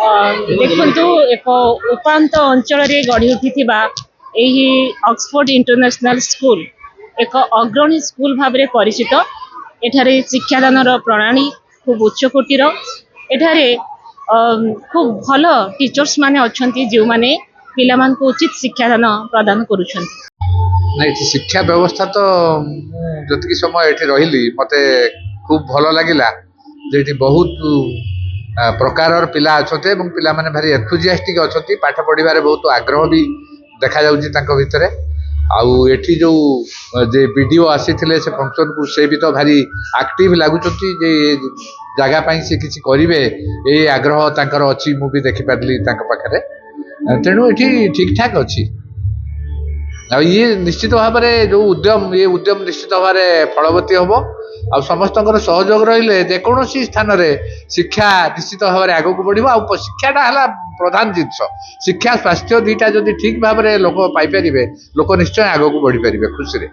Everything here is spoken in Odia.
ଦେଖନ୍ତୁ ଏକ ଉପାନ୍ତ ଅଞ୍ଚଳରେ ଗଢ଼ି ଉଠିଥିବା ଏହି ଅକ୍ସଫୋର୍ଡ ଇଣ୍ଟରନ୍ୟାସନାଲ ସ୍କୁଲ ଏକ ଅଗ୍ରଣୀ ସ୍କୁଲ ଭାବରେ ପରିଚିତ। ଏଠାରେ ଶିକ୍ଷାଦାନର ପ୍ରଣାଳୀ ଖୁବ୍ ଉଚ୍ଚକୋଟୀର। ଏଠାରେ ଖୁବ୍ ଭଲ ଟିଚର୍ସ ମାନେ ଅଛନ୍ତି ଯେଉଁମାନେ ପିଲାମାନଙ୍କୁ ଉଚିତ ଶିକ୍ଷାଦାନ ପ୍ରଦାନ କରୁଛନ୍ତି। ନାଇଁ ଏଠି ଶିକ୍ଷା ବ୍ୟବସ୍ଥା ତ ଯେତିକି ସମୟ ଏଠି ରହିଲି ମତେ ଖୁବ୍ ଭଲ ଲାଗିଲା ଯେ ଏଠି ବହୁତ ପ୍ରକାରର ପିଲା ଅଛନ୍ତି ଏବଂ ପିଲାମାନେ ଭାରି ଏନ୍ଥୁଜିଆଷ୍ଟିକ୍ ଅଛନ୍ତି। ପାଠ ପଢ଼ିବାରେ ବହୁତ ଆଗ୍ରହ ବି ଦେଖାଯାଉଛି ତାଙ୍କ ଭିତରେ। ଆଉ ଏଠି ଯେଉଁ ଯେ ବିଡ଼ିଓ ଆସିଥିଲେ ସେ ଫଙ୍କସନ୍କୁ ସେ ବି ତ ଭାରି ଆକ୍ଟିଭ୍ ଲାଗୁଛନ୍ତି ଯେ ଜାଗା ପାଇଁ ସେ କିଛି କରିବେ ଏ ଆଗ୍ରହ ତାଙ୍କର ଅଛି। ମୁଁ ବି ଦେଖିପାରିଲି ତାଙ୍କ ପାଖରେ। ତେଣୁ ଏଠି ଠିକ୍ ଠାକ୍ ଅଛି। ଆଉ ଇଏ ନିଶ୍ଚିତ ଭାବରେ ଯେଉଁ ଉଦ୍ୟମ ନିଶ୍ଚିତ ଭାବରେ ଫଳବତୀ ହେବ। ଆଉ ସମସ୍ତଙ୍କର ସହଯୋଗ ରହିଲେ ଯେକୌଣସି ସ୍ଥାନରେ ଶିକ୍ଷା ନିଶ୍ଚିତ ଭାବରେ ଆଗକୁ ବଢ଼ିବ। ଆଉ ଶିକ୍ଷାଟା ହେଲା ପ୍ରଧାନ ଜିନିଷ। ଶିକ୍ଷା ସ୍ୱାସ୍ଥ୍ୟ ଦୁଇଟା ଯଦି ଠିକ୍ ଭାବରେ ଲୋକ ପାଇପାରିବେ ଲୋକ ନିଶ୍ଚୟ ଆଗକୁ ବଢ଼ିପାରିବେ ଖୁସିରେ।